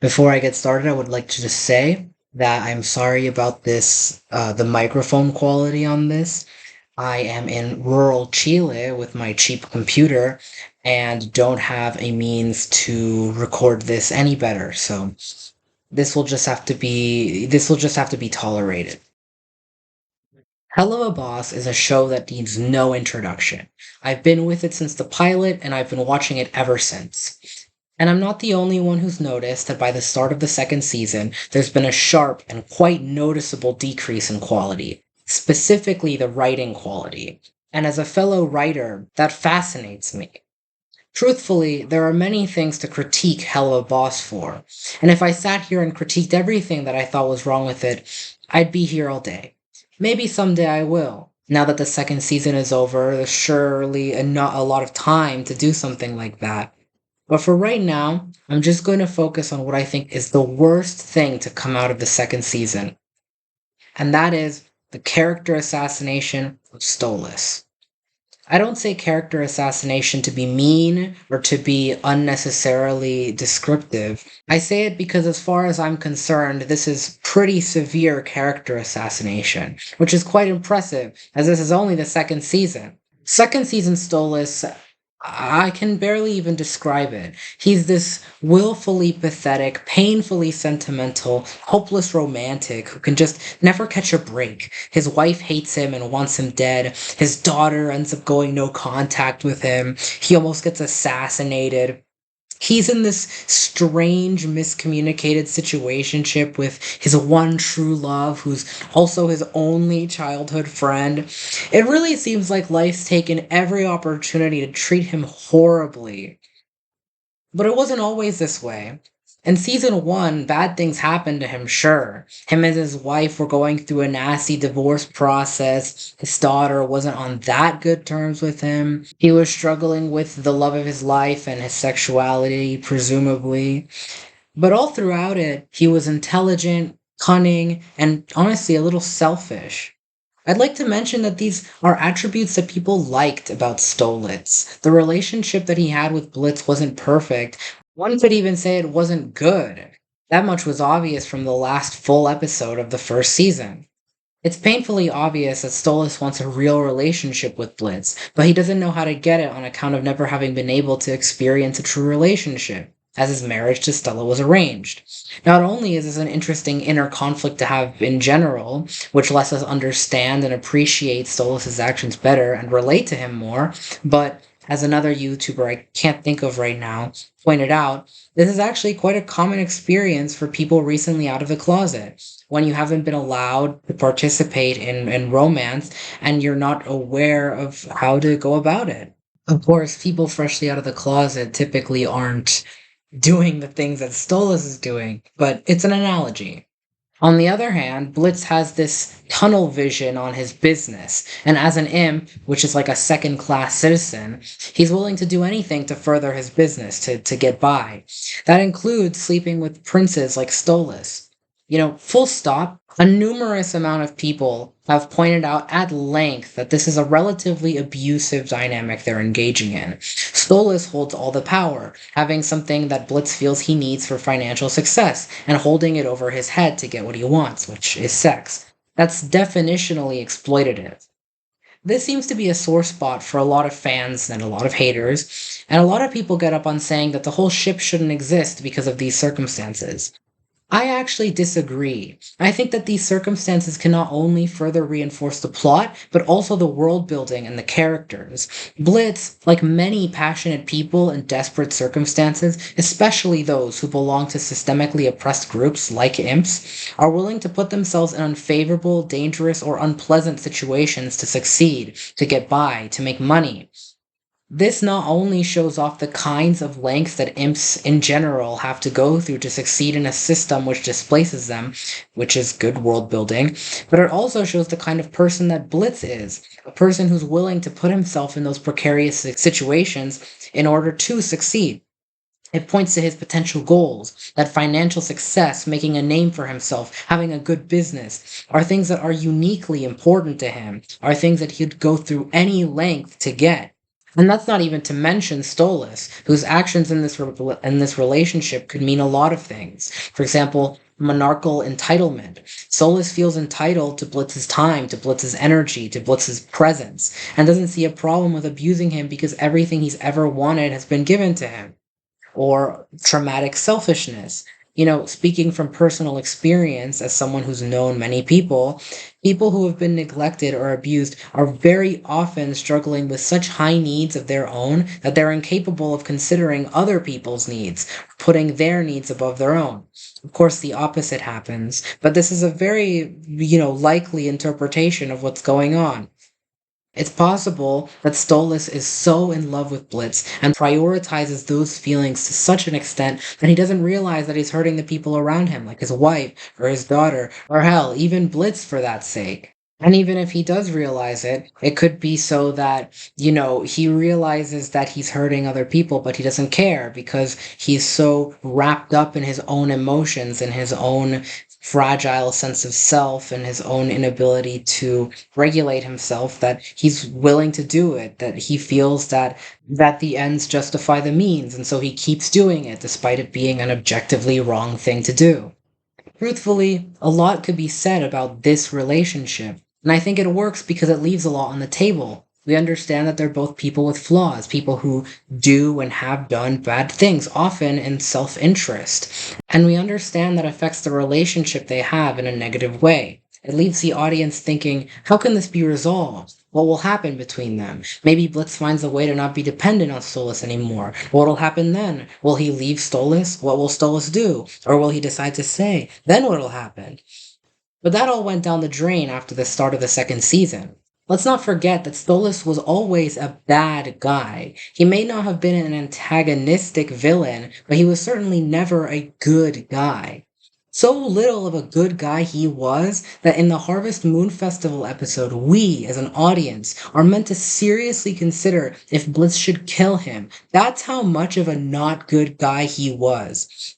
Before I get started, I would like to just say that I'm sorry about the microphone quality on this. I am in rural Chile with my cheap computer and don't have a means to record this any better. So this will just have to be tolerated. Helluva Boss is a show that needs no introduction. I've been with it since the pilot and I've been watching it ever since. And I'm not the only one who's noticed that by the start of the second season, there's been a sharp and quite noticeable decrease in quality, specifically the writing quality. And as a fellow writer, that fascinates me. Truthfully, there are many things to critique Helluva Boss for, and if I sat here and critiqued everything that I thought was wrong with it, I'd be here all day. Maybe someday I will. Now that the second season is over, there's surely not a lot of time to do something like that. But for right now, I'm just going to focus on what I think is the worst thing to come out of the second season, and that is the character assassination of Stolas. I don't say character assassination to be mean or to be unnecessarily descriptive. I say it because, as far as I'm concerned, this is pretty severe character assassination, which is quite impressive, as this is only the second season. Second season Stolas, I can barely even describe it. He's this willfully pathetic, painfully sentimental, hopeless romantic who can just never catch a break. His wife hates him and wants him dead. His daughter ends up going no contact with him. He almost gets assassinated. He's in this strange, miscommunicated situationship with his one true love, who's also his only childhood friend. It really seems like life's taken every opportunity to treat him horribly. But it wasn't always this way. In season one, bad things happened to him, sure. Him and his wife were going through a nasty divorce process. His daughter wasn't on that good terms with him. He was struggling with the love of his life and his sexuality, presumably. But all throughout it, he was intelligent, cunning, and honestly a little selfish. I'd like to mention that these are attributes that people liked about Stolitz. The relationship that he had with Blitz wasn't perfect. One could even say it wasn't good. That much was obvious from the last full episode of the first season. It's painfully obvious that Stolas wants a real relationship with Blitz, but he doesn't know how to get it on account of never having been able to experience a true relationship, as his marriage to Stella was arranged. Not only is this an interesting inner conflict to have in general, which lets us understand and appreciate Stolas' actions better and relate to him more, but as another YouTuber I can't think of right now pointed out, this is actually quite a common experience for people recently out of the closet. When you haven't been allowed to participate in romance and you're not aware of how to go about it. Of course, people freshly out of the closet typically aren't doing the things that Stolas is doing, but it's an analogy. On the other hand, Blitz has this tunnel vision on his business, and as an imp, which is like a second class citizen, he's willing to do anything to further his business, to get by. That includes sleeping with princes like Stolas. Full stop, a numerous amount of people have pointed out at length that this is a relatively abusive dynamic they're engaging in. Stolas holds all the power, having something that Blitz feels he needs for financial success, and holding it over his head to get what he wants, which is sex. That's definitionally exploitative. This seems to be a sore spot for a lot of fans and a lot of haters, and a lot of people get up on saying that the whole ship shouldn't exist because of these circumstances. I actually disagree. I think that these circumstances can not only further reinforce the plot, but also the world building and the characters. Blitz, like many passionate people in desperate circumstances, especially those who belong to systemically oppressed groups like imps, are willing to put themselves in unfavorable, dangerous, or unpleasant situations to succeed, to get by, to make money. This not only shows off the kinds of lengths that imps in general have to go through to succeed in a system which displaces them, which is good world building, but it also shows the kind of person that Blitz is, a person who's willing to put himself in those precarious situations in order to succeed. It points to his potential goals, that financial success, making a name for himself, having a good business, are things that are uniquely important to him, are things that he'd go through any length to get. And that's not even to mention Stolas, whose actions in this relationship could mean a lot of things. For example, monarchical entitlement. Stolas feels entitled to Blitz's time, to Blitz's energy, to Blitz's presence, and doesn't see a problem with abusing him because everything he's ever wanted has been given to him. Or traumatic selfishness. Speaking from personal experience as someone who's known many people, people who have been neglected or abused are very often struggling with such high needs of their own that they're incapable of considering other people's needs, putting their needs above their own. Of course, the opposite happens, but this is a very, likely interpretation of what's going on. It's possible that Stolas is so in love with Blitz and prioritizes those feelings to such an extent that he doesn't realize that he's hurting the people around him, like his wife or his daughter, or hell, even Blitz for that sake. And even if he does realize it, it could be so that, he realizes that he's hurting other people, but he doesn't care because he's so wrapped up in his own emotions and his own fragile sense of self and his own inability to regulate himself that he's willing to do it, that he feels that the ends justify the means, and so he keeps doing it despite it being an objectively wrong thing to do. Truthfully, a lot could be said about this relationship, and I think it works because it leaves a lot on the table. We understand that they're both people with flaws, people who do and have done bad things, often in self-interest. And we understand that affects the relationship they have in a negative way. It leaves the audience thinking, how can this be resolved? What will happen between them? Maybe Blitz finds a way to not be dependent on Stolas anymore. What will happen then? Will he leave Stolas? What will Stolas do? Or will he decide to stay? Then what will happen? But that all went down the drain after the start of the second season. Let's not forget that Stolas was always a bad guy. He may not have been an antagonistic villain, but he was certainly never a good guy. So little of a good guy he was that in the Harvest Moon Festival episode, we, as an audience, are meant to seriously consider if Blitz should kill him. That's how much of a not good guy he was.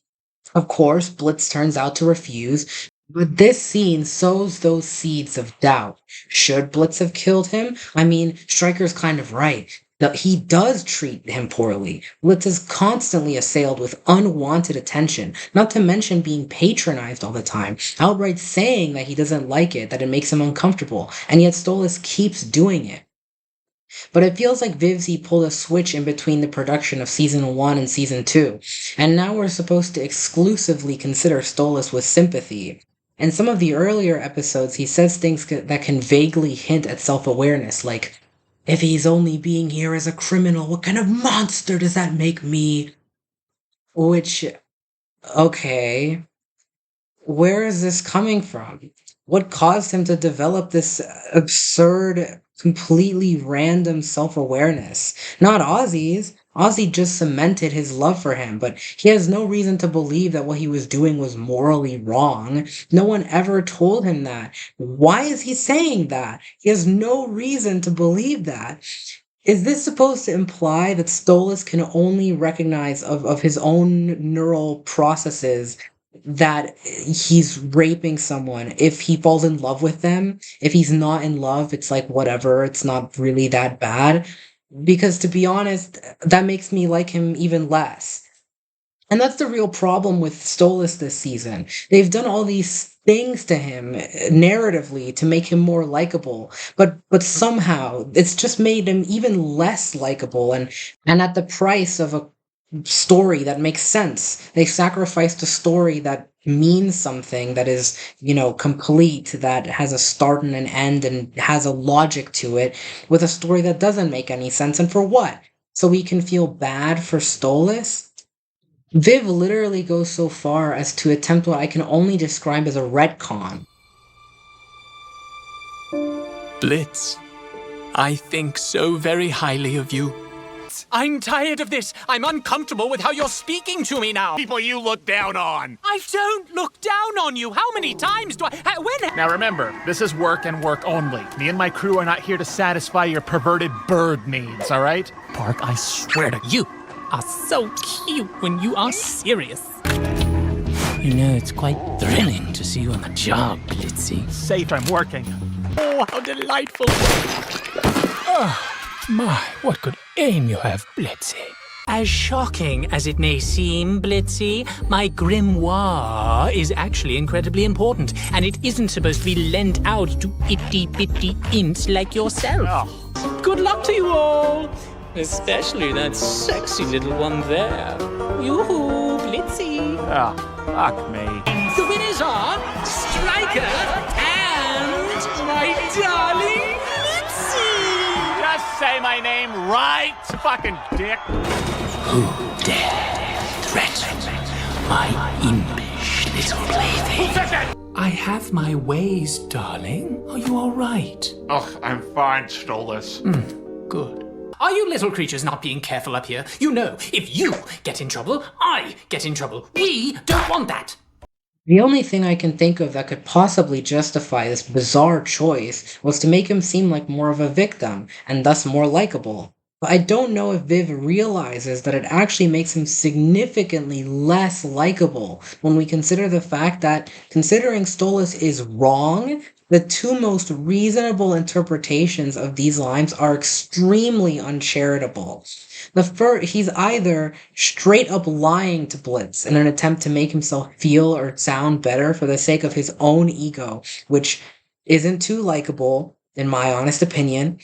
Of course, Blitz turns out to refuse, but this scene sows those seeds of doubt. Should Blitz have killed him? I mean, Stryker's kind of right. That he does treat him poorly. Blitz is constantly assailed with unwanted attention, not to mention being patronized all the time, outright saying that he doesn't like it, that it makes him uncomfortable, and yet Stolas keeps doing it. But it feels like Vivzy pulled a switch in between the production of Season 1 and Season 2, and now we're supposed to exclusively consider Stolas with sympathy. In some of the earlier episodes, he says things that can vaguely hint at self-awareness, like, if he's only being here as a criminal, what kind of monster does that make me? Which, okay, where is this coming from? What caused him to develop this absurd, completely random self-awareness? Not Ozzy's. Ozzy just cemented his love for him, but he has no reason to believe that what he was doing was morally wrong. No one ever told him that. Why is he saying that? He has no reason to believe that. Is this supposed to imply that Stolas can only recognize of his own neural processes that he's raping someone if he falls in love with them? If he's not in love, it's like whatever, it's not really that bad. Because to be honest, that makes me like him even less. And that's the real problem with Stolas this season. They've done all these things to him narratively to make him more likable, but somehow it's just made him even less likable and at the price of a story that makes sense. They sacrificed a story that means something, that is, complete, that has a start and an end and has a logic to it, with a story that doesn't make any sense. And for what? So we can feel bad for Stolas? Viv literally goes so far as to attempt what I can only describe as a retcon. Blitz, I think so very highly of you. I'm tired of this. I'm uncomfortable with how you're speaking to me now. People you look down on. I don't look down on you. How many times do I... When... Now remember, this is work and work only. Me and my crew are not here to satisfy your perverted bird needs, all right? Park, I swear to you, are so cute when you are serious. It's quite thrilling to see you on the job, Blitzy. Safe, I'm working. Oh, how delightful. Oh, my, what could aim you have, Blitzy. As shocking as it may seem, Blitzy, my grimoire is actually incredibly important, and it isn't supposed to be lent out to itty-bitty ints like yourself. Good luck to you all! Especially that sexy little one there. Yoo-hoo, Blitzy! Oh, fuck me. The winners are Striker and my darling Blitzy! Just say my name right, fucking dick. Who dare threaten my impish little plaything? Who said that? I have my ways, darling. Are you all right? Ugh, I'm fine, Stolas. Good. Are you little creatures not being careful up here? You know, if you get in trouble, I get in trouble. We don't want that. The only thing I can think of that could possibly justify this bizarre choice was to make him seem like more of a victim, and thus more likable. But I don't know if Viv realizes that it actually makes him significantly less likable when we consider the fact that, considering Stolas is wrong, the two most reasonable interpretations of these lines are extremely uncharitable. He's either straight up lying to Blitz in an attempt to make himself feel or sound better for the sake of his own ego, which isn't too likable, in my honest opinion,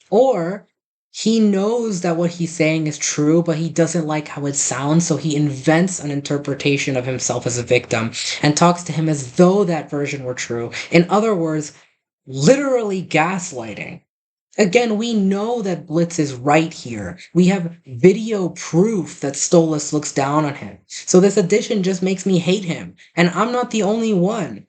or he knows that what he's saying is true, but he doesn't like how it sounds, so he invents an interpretation of himself as a victim and talks to him as though that version were true. In other words, literally gaslighting. Again, we know that Blitz is right here. We have video proof that Stolas looks down on him. So this addition just makes me hate him. And I'm not the only one.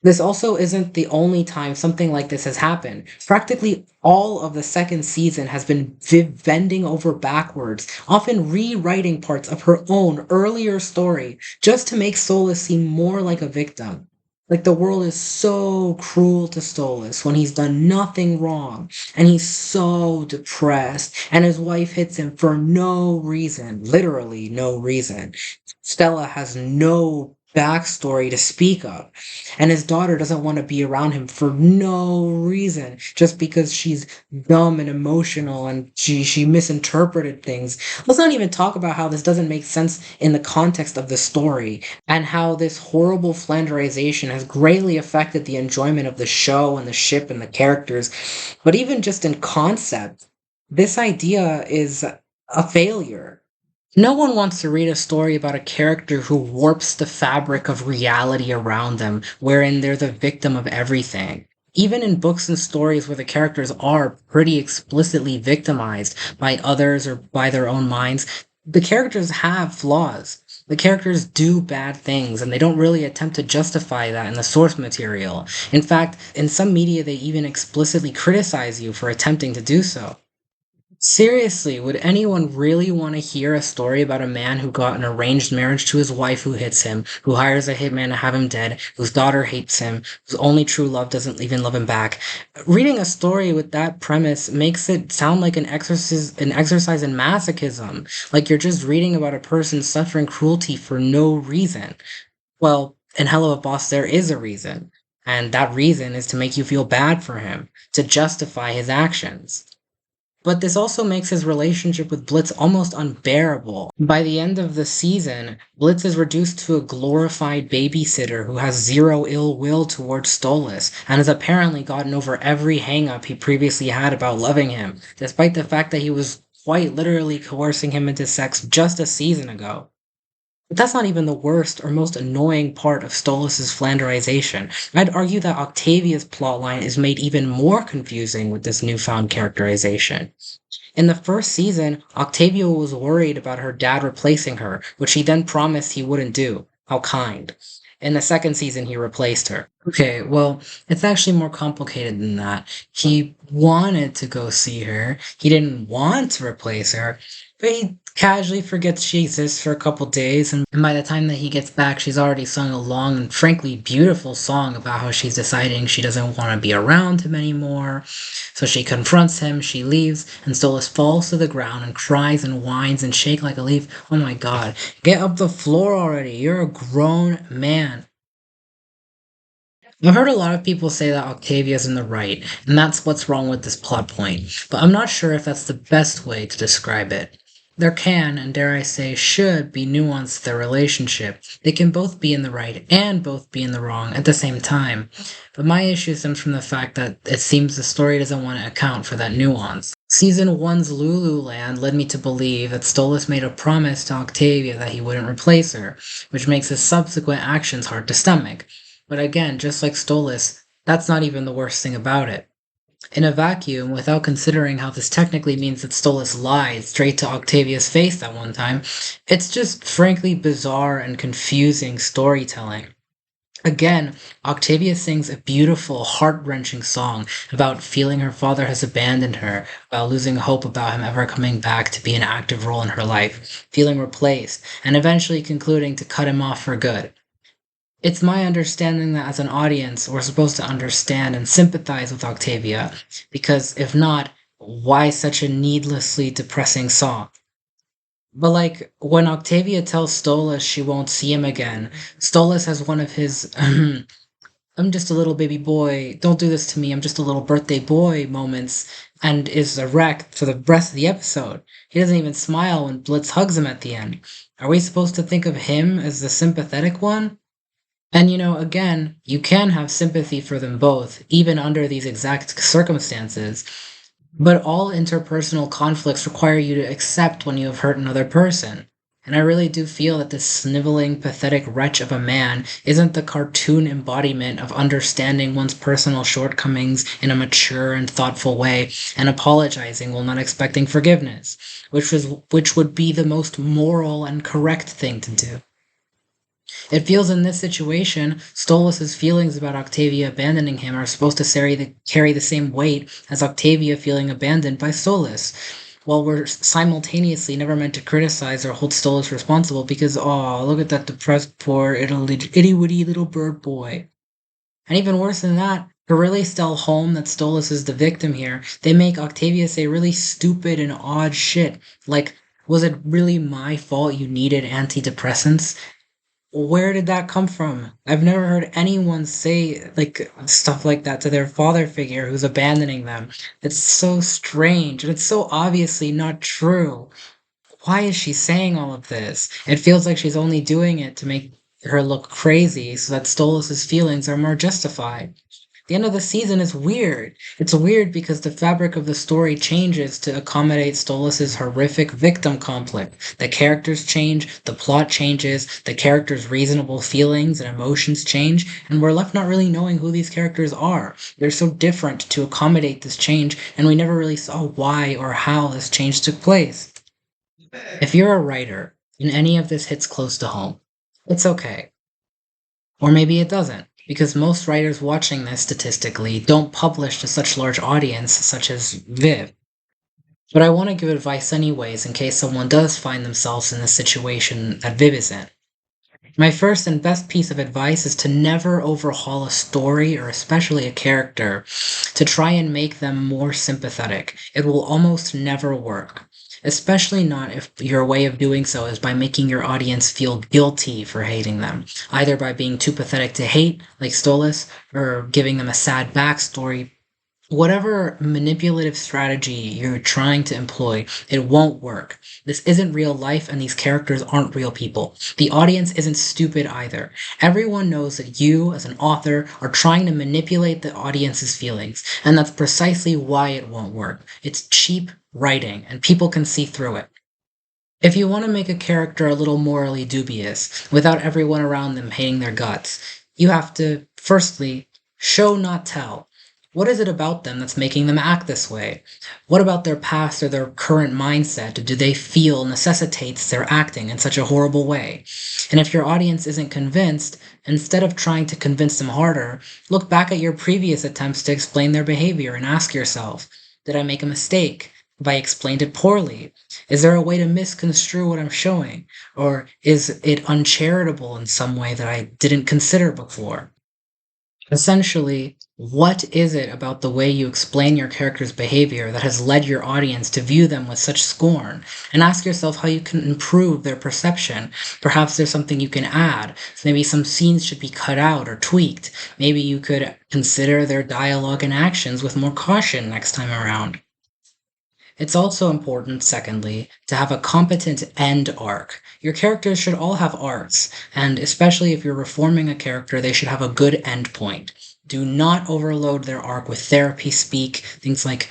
This also isn't the only time something like this has happened. Practically all of the second season has been Viv bending over backwards, often rewriting parts of her own earlier story, just to make Stolas seem more like a victim. Like the world is so cruel to Stolas when he's done nothing wrong, and he's so depressed, and his wife hits him for no reason, literally no reason. Stella has no backstory to speak of, and his daughter doesn't want to be around him for no reason, just because she's dumb and emotional and she misinterpreted things. Let's not even talk about how this doesn't make sense in the context of the story, and how this horrible Flanderization has greatly affected the enjoyment of the show and the ship and the characters. But even just in concept, this idea is a failure. No one wants to read a story about a character who warps the fabric of reality around them, wherein they're the victim of everything. Even in books and stories where the characters are pretty explicitly victimized by others or by their own minds, the characters have flaws. The characters do bad things, and they don't really attempt to justify that in the source material. In fact, in some media, they even explicitly criticize you for attempting to do so. Seriously, would anyone really want to hear a story about a man who got an arranged marriage to his wife who hits him, who hires a hitman to have him dead, whose daughter hates him, whose only true love doesn't even love him back? Reading a story with that premise makes it sound like an exercise in masochism, like you're just reading about a person suffering cruelty for no reason. Well, in Helluva Boss, there is a reason, and that reason is to make you feel bad for him, to justify his actions. But this also makes his relationship with Blitz almost unbearable. By the end of the season, Blitz is reduced to a glorified babysitter who has zero ill will towards Stolas, and has apparently gotten over every hang-up he previously had about loving him, despite the fact that he was quite literally coercing him into sex just a season ago. But that's not even the worst or most annoying part of Stolas' Flanderization. I'd argue that Octavia's plotline is made even more confusing with this newfound characterization. In the first season, Octavia was worried about her dad replacing her, which he then promised he wouldn't do. How kind. In the second season, he replaced her. Okay, well, it's actually more complicated than that. He wanted to go see her. He didn't want to replace her, but he casually forgets she exists for a couple days, and by the time that he gets back, she's already sung a long and frankly beautiful song about how she's deciding she doesn't want to be around him anymore. So she confronts him, she leaves, and Stolas falls to the ground and cries and whines and shakes like a leaf. Oh my god, get up the floor already, you're a grown man. I've heard a lot of people say that Octavia's in the right, and that's what's wrong with this plot point, but I'm not sure if that's the best way to describe it. There can, and dare I say, should be nuance to their relationship. They can both be in the right and both be in the wrong at the same time. But my issue stems from the fact that it seems the story doesn't want to account for that nuance. Season 1's Lululand led me to believe that Stolas made a promise to Octavia that he wouldn't replace her, which makes his subsequent actions hard to stomach. But again, just like Stolas, that's not even the worst thing about it. In a vacuum, without considering how this technically means that Stolas lied straight to Octavia's face that one time, it's just frankly bizarre and confusing storytelling. Again, Octavia sings a beautiful, heart-wrenching song about feeling her father has abandoned her, about losing hope about him ever coming back to be an active role in her life, feeling replaced, and eventually concluding to cut him off for good. It's my understanding that as an audience, we're supposed to understand and sympathize with Octavia, because if not, why such a needlessly depressing song? But like, when Octavia tells Stolas she won't see him again, Stolas has one of his, I'm just a little baby boy, don't do this to me, I'm just a little birthday boy moments, and is a wreck for the rest of the episode. He doesn't even smile when Blitz hugs him at the end. Are we supposed to think of him as the sympathetic one? And again, you can have sympathy for them both, even under these exact circumstances. But all interpersonal conflicts require you to accept when you have hurt another person. And I really do feel that this sniveling, pathetic wretch of a man isn't the cartoon embodiment of understanding one's personal shortcomings in a mature and thoughtful way and apologizing while not expecting forgiveness, which would be the most moral and correct thing to do. It feels in this situation, Stolas' feelings about Octavia abandoning him are supposed to carry the same weight as Octavia feeling abandoned by Stolas, while we're simultaneously never meant to criticize or hold Stolas responsible because, oh, look at that depressed, poor, itty-witty little bird boy. And even worse than that, to really sell home that Stolas is the victim here, they make Octavia say really stupid and odd shit, like, was it really my fault you needed antidepressants? Where did that come from? I've never heard anyone say like stuff like that to their father figure who's abandoning them. It's so strange and it's so obviously not true. Why is she saying all of this? It feels like she's only doing it to make her look crazy so that Stolas' feelings are more justified. The end of the season is weird. It's weird because the fabric of the story changes to accommodate Stolas' horrific victim conflict. The characters change, the plot changes, the characters' reasonable feelings and emotions change, and we're left not really knowing who these characters are. They're so different to accommodate this change, and we never really saw why or how this change took place. If you're a writer and any of this hits close to home, it's okay. Or maybe it doesn't, because most writers watching this statistically don't publish to such large audience such as Viv. But I want to give advice anyways in case someone does find themselves in the situation that Viv is in. My first and best piece of advice is to never overhaul a story or especially a character to try and make them more sympathetic. It will almost never work. Especially not if your way of doing so is by making your audience feel guilty for hating them, either by being too pathetic to hate, like Stolas, or giving them a sad backstory. Whatever manipulative strategy you're trying to employ, it won't work. This isn't real life and these characters aren't real people. The audience isn't stupid either. Everyone knows that you, as an author, are trying to manipulate the audience's feelings, and that's precisely why it won't work. It's cheap writing, and people can see through it. If you want to make a character a little morally dubious, without everyone around them hating their guts, you have to, firstly, show not tell. What is it about them that's making them act this way? What about their past or their current mindset do they feel necessitates their acting in such a horrible way? And if your audience isn't convinced, instead of trying to convince them harder, look back at your previous attempts to explain their behavior and ask yourself, did I make a mistake? Have I explained it poorly? Is there a way to misconstrue what I'm showing? Or is it uncharitable in some way that I didn't consider before? Essentially, what is it about the way you explain your character's behavior that has led your audience to view them with such scorn? And ask yourself how you can improve their perception. Perhaps there's something you can add. Maybe some scenes should be cut out or tweaked. Maybe you could consider their dialogue and actions with more caution next time around. It's also important, secondly, to have a competent end arc. Your characters should all have arcs, and especially if you're reforming a character, they should have a good end point. Do not overload their arc with therapy speak, things like,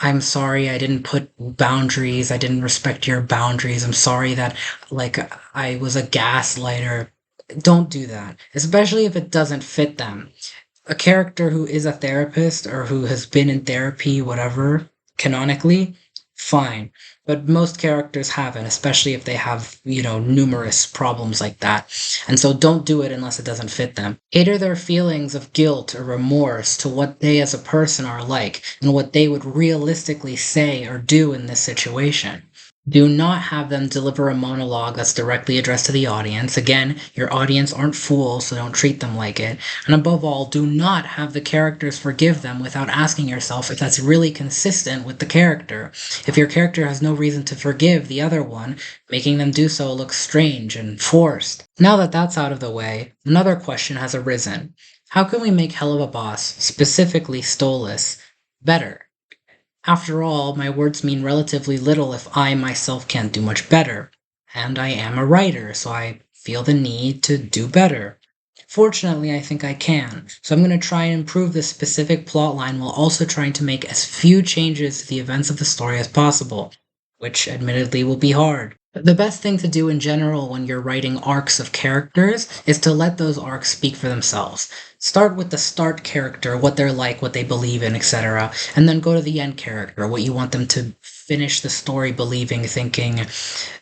I'm sorry I didn't put boundaries, I didn't respect your boundaries, I'm sorry that, like, I was a gaslighter. Don't do that, especially if it doesn't fit them. A character who is a therapist or who has been in therapy, whatever, canonically, fine. But most characters haven't, especially if they have, numerous problems like that. And so don't do it unless it doesn't fit them. Cater their feelings of guilt or remorse to what they as a person are like and what they would realistically say or do in this situation. Do not have them deliver a monologue that's directly addressed to the audience. Again, your audience aren't fools, so don't treat them like it. And above all, do not have the characters forgive them without asking yourself if that's really consistent with the character. If your character has no reason to forgive the other one, making them do so looks strange and forced. Now that that's out of the way, another question has arisen. How can we make Helluva Boss, specifically Stolas, better? After all, my words mean relatively little if I myself can't do much better. And I am a writer, so I feel the need to do better. Fortunately, I think I can, so I'm going to try and improve this specific plotline while also trying to make as few changes to the events of the story as possible, which admittedly will be hard. The best thing to do in general when you're writing arcs of characters is to let those arcs speak for themselves. Start with the start character, what they're like, what they believe in, etc., and then go to the end character, what you want them to finish the story believing, thinking,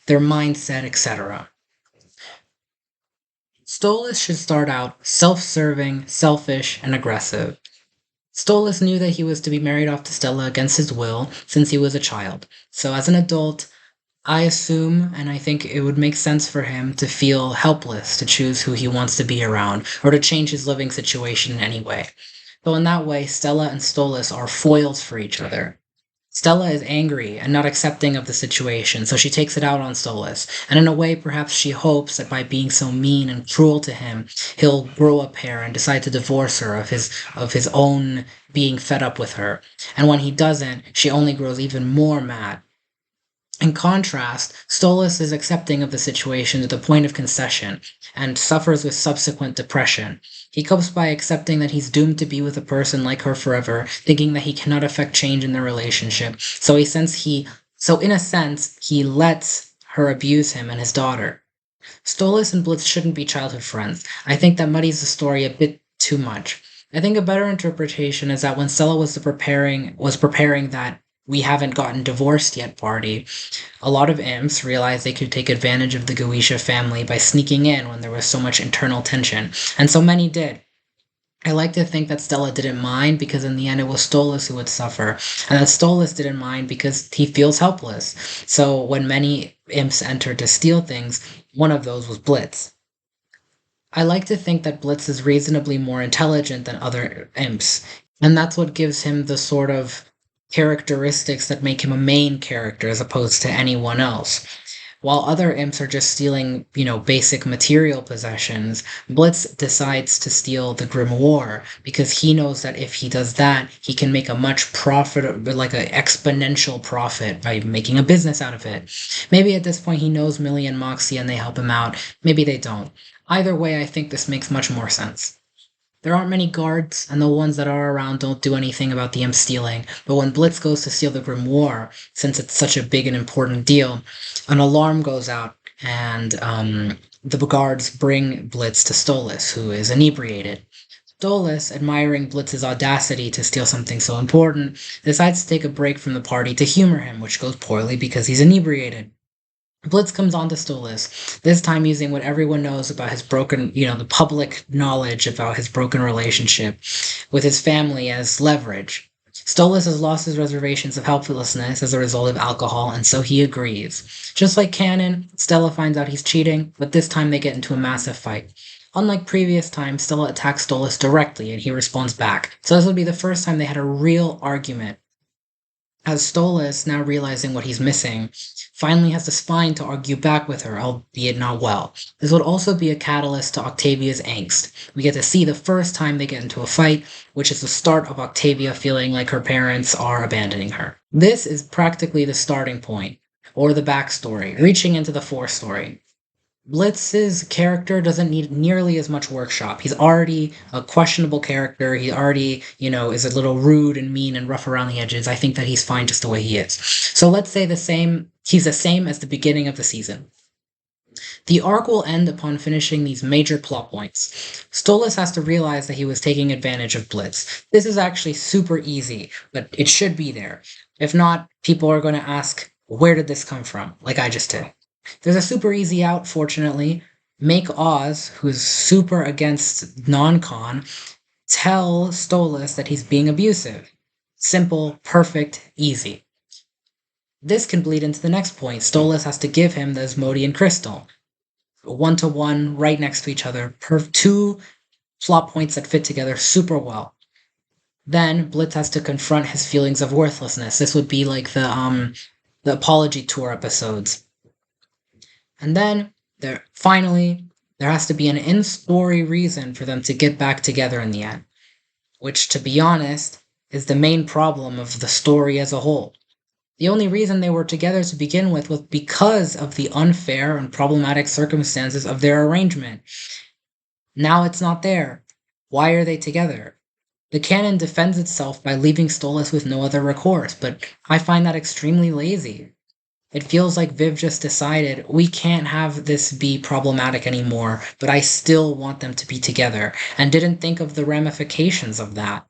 their mindset, etc. Stolas should start out self-serving, selfish, and aggressive. Stolas knew that he was to be married off to Stella against his will since he was a child, so as an adult, I assume, and I think it would make sense for him to feel helpless to choose who he wants to be around, or to change his living situation in any way. Though in that way, Stella and Stolas are foils for each other. Stella is angry and not accepting of the situation, so she takes it out on Stolas, and in a way perhaps she hopes that by being so mean and cruel to him, he'll grow a pair and decide to divorce her of his own being fed up with her. And when he doesn't, she only grows even more mad. In contrast, Stolas is accepting of the situation to the point of concession, and suffers with subsequent depression. He copes by accepting that he's doomed to be with a person like her forever, thinking that he cannot affect change in their relationship, so in a sense, he lets her abuse him and his daughter. Stolas and Blitz shouldn't be childhood friends. I think that muddies the story a bit too much. I think a better interpretation is that when Stella was preparing that we haven't gotten divorced yet party, a lot of imps realized they could take advantage of the Goetia family by sneaking in when there was so much internal tension, and so many did. I like to think that Stella didn't mind because in the end it was Stolas who would suffer, and that Stolas didn't mind because he feels helpless. So when many imps entered to steal things, one of those was Blitz. I like to think that Blitz is reasonably more intelligent than other imps, and that's what gives him the sort of characteristics that make him a main character as opposed to anyone else. While other imps are just stealing, basic material possessions, Blitz decides to steal the grimoire because he knows that if he does that, he can make a much like an exponential profit by making a business out of it. Maybe at this point he knows Millie and Moxie and they help him out. Maybe they don't. Either way, I think this makes much more sense. There aren't many guards, and the ones that are around don't do anything about the imp stealing, but when Blitz goes to steal the grimoire, since it's such a big and important deal, an alarm goes out, and the guards bring Blitz to Stolas, who is inebriated. Stolas, admiring Blitz's audacity to steal something so important, decides to take a break from the party to humor him, which goes poorly because he's inebriated. Blitz comes on to Stolas, this time using what everyone knows about his broken, the public knowledge about his broken relationship with his family as leverage. Stolas has lost his reservations of helplessness as a result of alcohol, and so he agrees. Just like Canon, Stella finds out he's cheating, but this time they get into a massive fight. Unlike previous times, Stella attacks Stolas directly and he responds back. So this would be the first time they had a real argument. As Stolas, now realizing what he's missing, finally has the spine to argue back with her, albeit not well. This would also be a catalyst to Octavia's angst. We get to see the first time they get into a fight, which is the start of Octavia feeling like her parents are abandoning her. This is practically the starting point, or the backstory, reaching into the forestory. Blitz's character doesn't need nearly as much workshop. He's already a questionable character. He already, is a little rude and mean and rough around the edges. I think that he's fine just the way he is. So let's say he's the same as the beginning of the season. The arc will end upon finishing these major plot points. Stolas has to realize that he was taking advantage of Blitz. This is actually super easy, but it should be there. If not, people are going to ask, where did this come from? Like I just did. There's a super easy out, fortunately. Make Oz, who's super against non-con, tell Stolas that he's being abusive. Simple, perfect, easy. This can bleed into the next point. Stolas has to give him the Asmodean crystal. 1-to-1, right next to each other. Two plot points that fit together super well. Then Blitz has to confront his feelings of worthlessness. This would be like the Apology Tour episodes. And then, there has to be an in-story reason for them to get back together in the end. Which, to be honest, is the main problem of the story as a whole. The only reason they were together to begin with was because of the unfair and problematic circumstances of their arrangement. Now it's not there. Why are they together? The canon defends itself by leaving Stolas with no other recourse, but I find that extremely lazy. It feels like Viv just decided, we can't have this be problematic anymore, but I still want them to be together, and didn't think of the ramifications of that.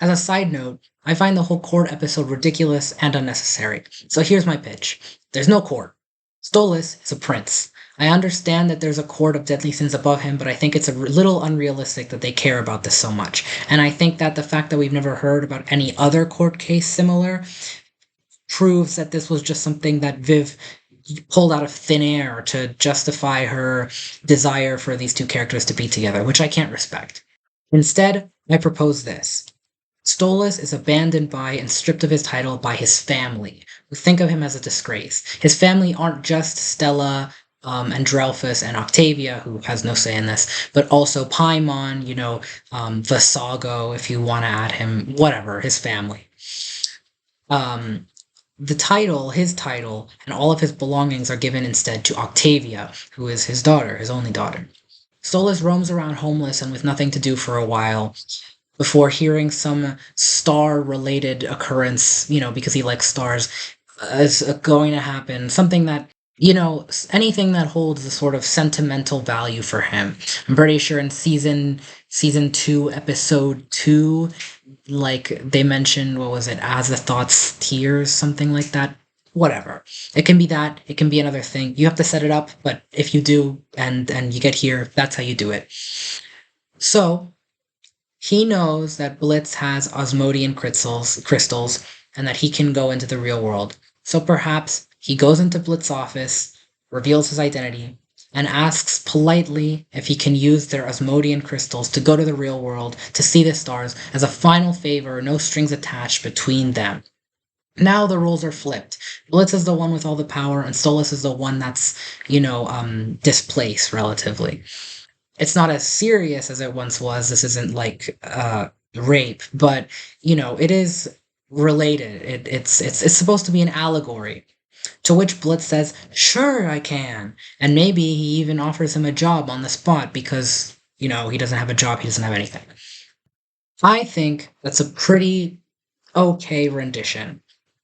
As a side note, I find the whole court episode ridiculous and unnecessary. So here's my pitch. There's no court. Stolas is a prince. I understand that there's a court of deadly sins above him, but I think it's a little unrealistic that they care about this so much. And I think that the fact that we've never heard about any other court case similar proves that this was just something that Viv pulled out of thin air to justify her desire for these two characters to be together, which I can't respect. Instead, I propose this. Stolas is abandoned by and stripped of his title by his family, who think of him as a disgrace. His family aren't just Stella, and Dreyfus and Octavia, who has no say in this, but also Paimon, Vasago, if you want to add him, whatever, his family. His title, and all of his belongings are given instead to Octavia, who is his daughter, his only daughter. Stolas roams around homeless and with nothing to do for a while, before hearing some star-related occurrence, because he likes stars, is going to happen. Something that, anything that holds a sort of sentimental value for him. I'm pretty sure in season 2, episode 2, like they mentioned, what was it, Azathoth's Tears, something like that. Whatever. It can be that, it can be another thing. You have to set it up, but if you do, and you get here, that's how you do it. So, he knows that Blitz has Asmodean crystals, and that he can go into the real world. So perhaps he goes into Blitz's office, reveals his identity, and asks politely if he can use their Asmodean crystals to go to the real world to see the stars as a final favor, no strings attached between them. Now the roles are flipped. Blitz is the one with all the power, and Stolas is the one that's, displaced relatively. It's not as serious as it once was. This isn't like rape, but it is related. It's supposed to be an allegory. To which Blitz says, "Sure, I can," and maybe he even offers him a job on the spot because he doesn't have a job, he doesn't have anything. I think that's a pretty okay rendition.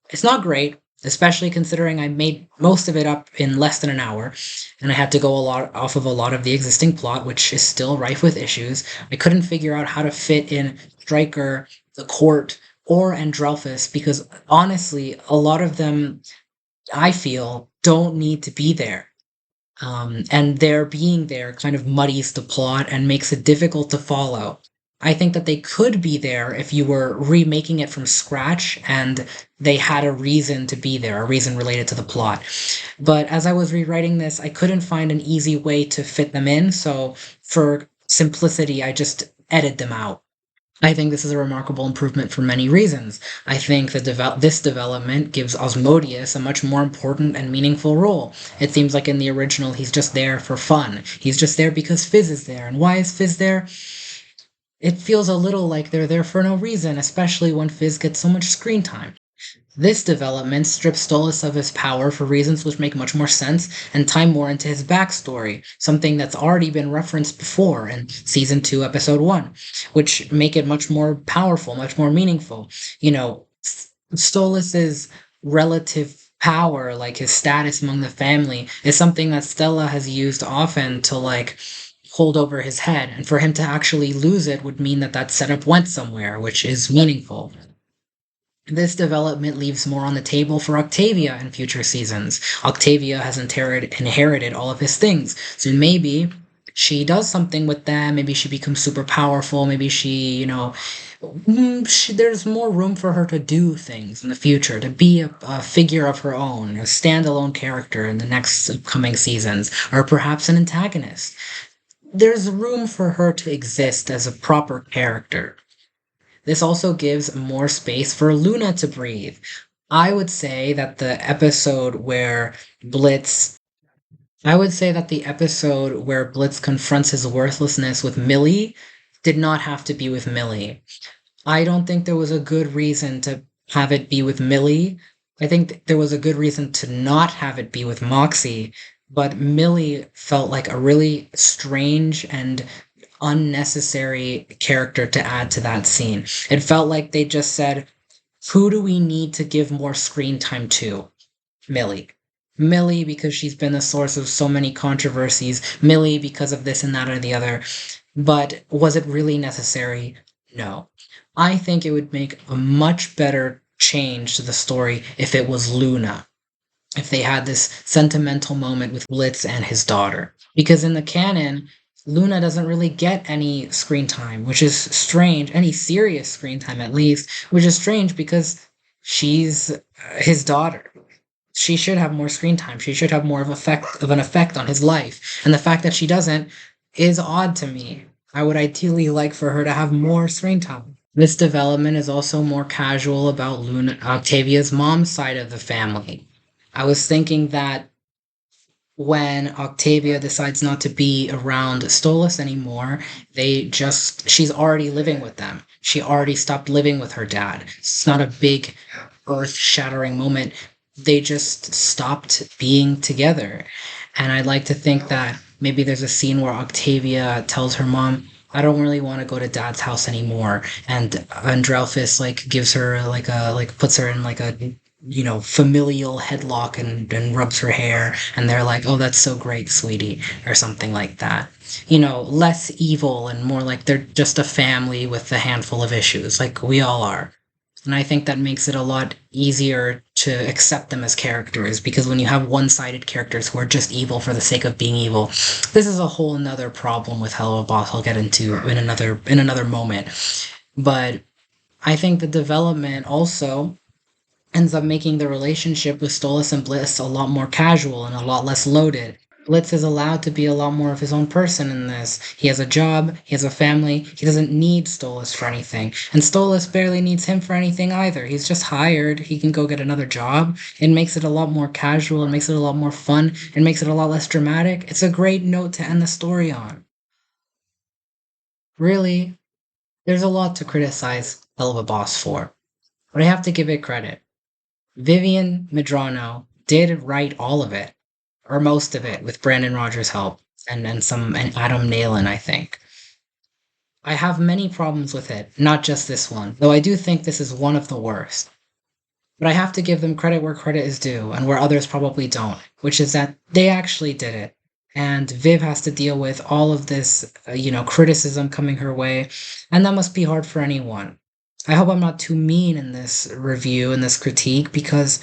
It's not great, especially considering I made most of it up in less than an hour, and I had to go off of a lot of the existing plot, which is still rife with issues. I couldn't figure out how to fit in Stryker, the court, or Andrelphus, because honestly, a lot of them, I feel, don't need to be there. And their being there kind of muddies the plot and makes it difficult to follow. I think that they could be there if you were remaking it from scratch and they had a reason to be there, a reason related to the plot. But as I was rewriting this, I couldn't find an easy way to fit them in, so for simplicity, I just edited them out. I think this is a remarkable improvement for many reasons. I think that this development gives Osmodius a much more important and meaningful role. It seems like in the original, he's just there for fun. He's just there because Fizz is there. And why is Fizz there? It feels a little like they're there for no reason, especially when Fizz gets so much screen time. This development strips Stolas of his power for reasons which make much more sense and tie more into his backstory, something that's already been referenced before in Season 2, Episode 1, which make it much more powerful, much more meaningful. You know, Stolas's relative power, like his status among the family, is something that Stella has used often to, like, hold over his head, and for him to actually lose it would mean that that setup went somewhere, which is meaningful. This development leaves more on the table for Octavia in future seasons. Octavia has inherited all of his things, so maybe she does something with them, maybe she becomes super powerful, maybe she, there's more room for her to do things in the future, to be a figure of her own, a standalone character in the next upcoming seasons, or perhaps an antagonist. There's room for her to exist as a proper character. This also gives more space for Luna to breathe. I would say that the episode where Blitz confronts his worthlessness with Millie did not have to be with Millie. I don't think there was a good reason to have it be with Millie. I think there was a good reason to not have it be with Moxie, but Millie felt like a really strange and unnecessary character to add to that scene. It felt like they just said, who do we need to give more screen time to? Millie. Millie because she's been the source of so many controversies. Millie because of this and that or the other. But was it really necessary? No. I think it would make a much better change to the story if it was Luna. If they had this sentimental moment with Blitz and his daughter. Because in the canon, Luna doesn't really get any screen time, which is strange, any serious screen time at least, which is strange because she's his daughter. She should have more screen time. She should have more of an effect on his life. And the fact that she doesn't is odd to me. I would ideally like for her to have more screen time. This development is also more casual about Octavia's mom's side of the family. I was thinking that when Octavia decides not to be around Stolas anymore, she's already living with them. She already stopped living with her dad. It's not a big earth-shattering moment. They just stopped being together. And I'd like to think that maybe there's a scene where Octavia tells her mom, I don't really want to go to dad's house anymore. And Andralphus gives her puts her in a familial headlock and rubs her hair, and they're like, oh, that's so great, sweetie, or something like that. Less evil and more like they're just a family with a handful of issues, like we all are. And I think that makes it a lot easier to accept them as characters, because when you have one-sided characters who are just evil for the sake of being evil, this is a whole another problem with Helluva Boss I'll get into in another moment. But I think the development also ends up making the relationship with Stolas and Blitz a lot more casual and a lot less loaded. Blitz is allowed to be a lot more of his own person in this. He has a job, he has a family, he doesn't need Stolas for anything. And Stolas barely needs him for anything either. He's just hired, he can go get another job. It makes it a lot more casual, it makes it a lot more fun, it makes it a lot less dramatic. It's a great note to end the story on. Really, there's a lot to criticize Helluva Boss for, but I have to give it credit. Vivian Medrano did write all of it, or most of it, with Brandon Rogers' help, and Adam Nalen, I think. I have many problems with it, not just this one, though I do think this is one of the worst. But I have to give them credit where credit is due, and where others probably don't, which is that they actually did it. And Viv has to deal with all of this, criticism coming her way, and that must be hard for anyone. I hope I'm not too mean in this review and this critique, because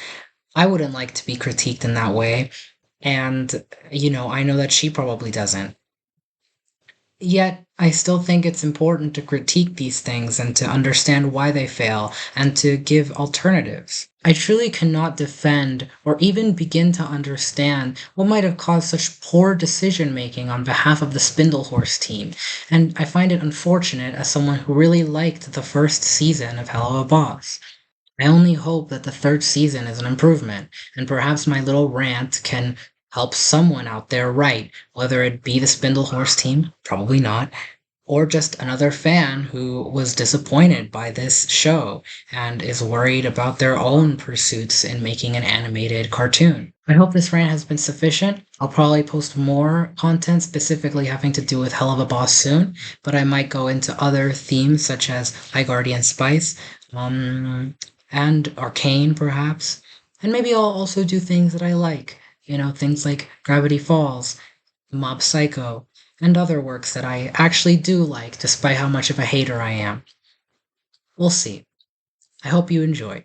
I wouldn't like to be critiqued in that way. And, I know that she probably doesn't. Yet, I still think it's important to critique these things and to understand why they fail and to give alternatives. I truly cannot defend or even begin to understand what might have caused such poor decision making on behalf of the Spindlehorse team, and I find it unfortunate as someone who really liked the first season of Helluva Boss. I only hope that the third season is an improvement, and perhaps my little rant can help someone out there write, whether it be the Spindlehorse team, probably not, or just another fan who was disappointed by this show and is worried about their own pursuits in making an animated cartoon. I hope this rant has been sufficient. I'll probably post more content specifically having to do with Helluva Boss soon, but I might go into other themes such as High Guardian Spice, and Arcane perhaps. And maybe I'll also do things that I like, things like Gravity Falls, Mob Psycho, and other works that I actually do like, despite how much of a hater I am. We'll see. I hope you enjoy.